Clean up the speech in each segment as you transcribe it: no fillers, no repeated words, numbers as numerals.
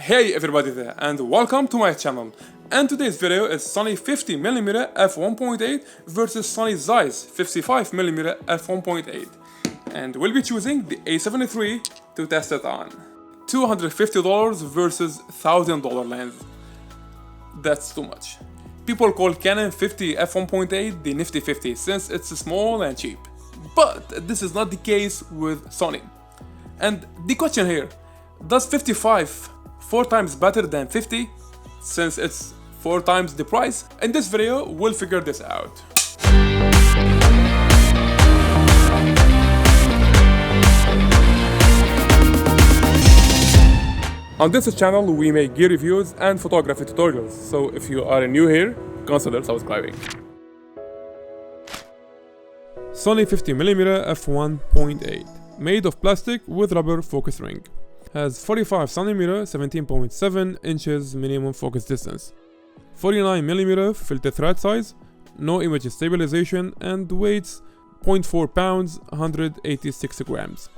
Hey everybody there, and welcome to my channel. And today's video is Sony 50mm f1.8 versus Sony Zeiss 55mm f1.8. And we'll be choosing the A73 to test it on. $250 versus $1,000 lens. That's too much. People call Canon 50 f1.8 the nifty 50 since it's small and cheap. But this is not the case with Sony. And the question here, does 55 4 times better than 50 since it's 4 times the price? In this video, we'll figure this out. On this channel, we make gear reviews and photography tutorials, so if you are new here, consider subscribing. Sony 50mm f1.8, made of plastic with rubber focus ring. Has 45cm 17.7 inches minimum focus distance, 49mm filter thread size, no image stabilization, and weighs 0.4 pounds 186 grams.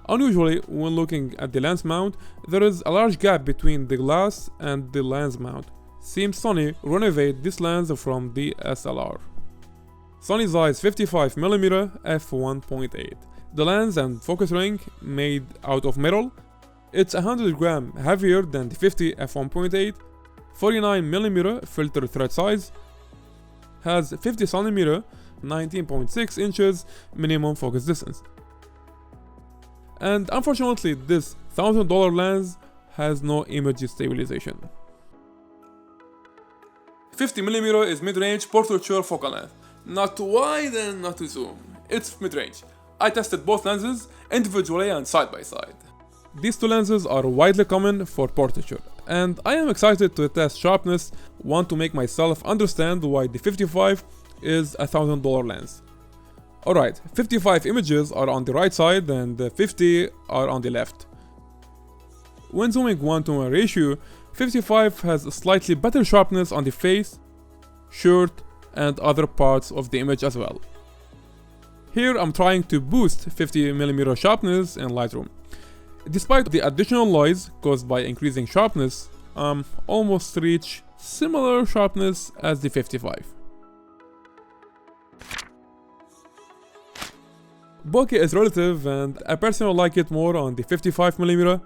Unusually, when looking at the lens mount, there is a large gap between the glass and the lens mount. Seems Sony renovated this lens from the SLR. Sony Zeiss 55mm f1.8. The lens and focus ring made out of metal. It's 100 grams heavier than the 50 f1.8, 49mm filter thread size, has 50cm 19.6 inches minimum focus distance. And unfortunately, this $1,000 lens has no image stabilization. 50mm is mid-range portraiture focal length, not too wide and not too zoom. It's mid-range. I tested both lenses individually and side by side. These two lenses are widely common for portraiture, and I am excited to test sharpness, want to make myself understand why the 55 is a $1,000 lens. Alright, 55 images are on the right side and the 50 are on the left. When zooming 1:1 ratio, 55 has a slightly better sharpness on the face, shirt, and other parts of the image as well. Here I'm trying to boost 50mm sharpness in Lightroom. Despite the additional noise caused by increasing sharpness, almost reach similar sharpness as the 55. Bokeh is relative and I personally like it more on the 55mm.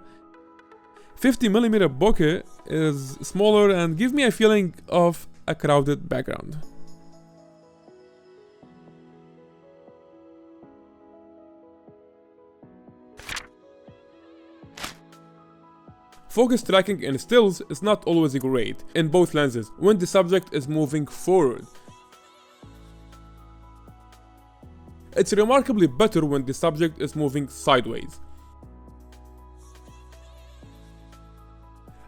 50mm bokeh is smaller and gives me a feeling of a crowded background. Focus tracking in stills is not always great in both lenses when the subject is moving forward. It's remarkably better when the subject is moving sideways.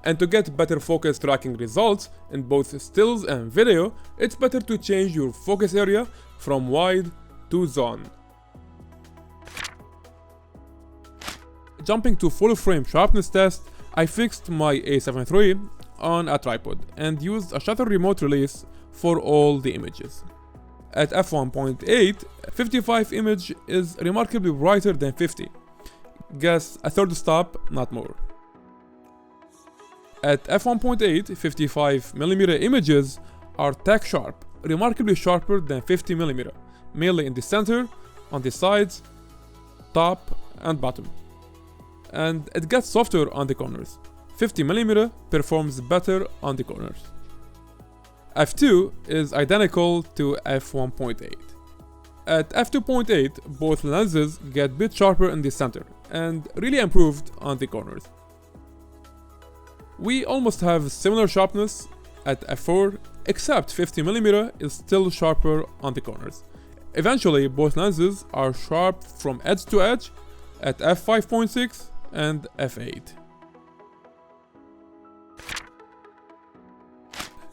And to get better focus tracking results in both stills and video, it's better to change your focus area from wide to zone. Jumping to full frame sharpness test, I fixed my A73 on a tripod and used a shutter remote release for all the images. At f1.8, 55 image is remarkably brighter than 50. Guess a third stop, not more. At f1.8, 55mm images are tack sharp, remarkably sharper than 50mm, mainly in the center, on the sides, top and bottom. And it gets softer on the corners. 50mm performs better on the corners. f2 is identical to f1.8. At f2.8, both lenses get a bit sharper in the center and really improved on the corners. We almost have similar sharpness at f4, except 50mm is still sharper on the corners. Eventually, both lenses are sharp from edge to edge at f5.6 and f8.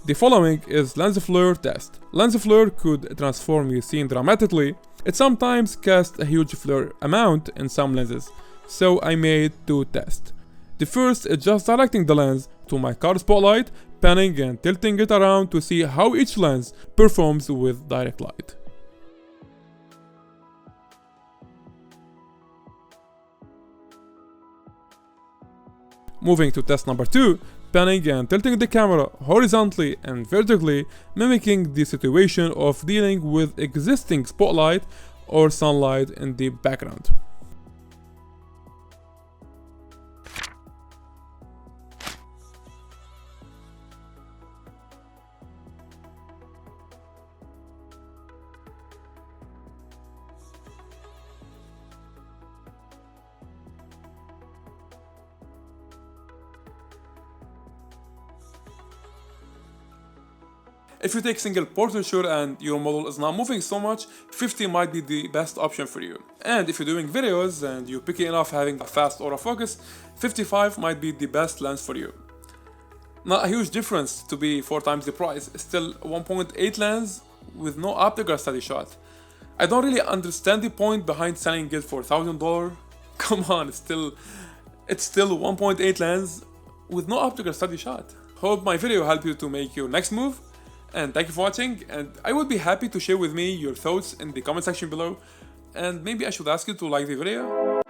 The following is lens flare test. Lens flare could transform your scene dramatically. It sometimes casts a huge flare amount in some lenses, so I made two tests. The first is just directing the lens to my car spotlight, panning and tilting it around to see how each lens performs with direct light. Moving to test number 2, panning and tilting the camera horizontally and vertically, mimicking the situation of dealing with existing spotlight or sunlight in the background. If you take single portraiture and your model is not moving so much, 50 might be the best option for you. And if you're doing videos and you're picky enough having a fast autofocus, 55 might be the best lens for you. Not a huge difference to be 4 times the price, still 1.8 lens with no optical study shot. I don't really understand the point behind selling it for $1,000. Come on, it's still 1.8 lens with no optical study shot. Hope my video helped you to make your next move. And thank you for watching, and I would be happy to share with me your thoughts in the comment section below, and maybe I should ask you to like the video.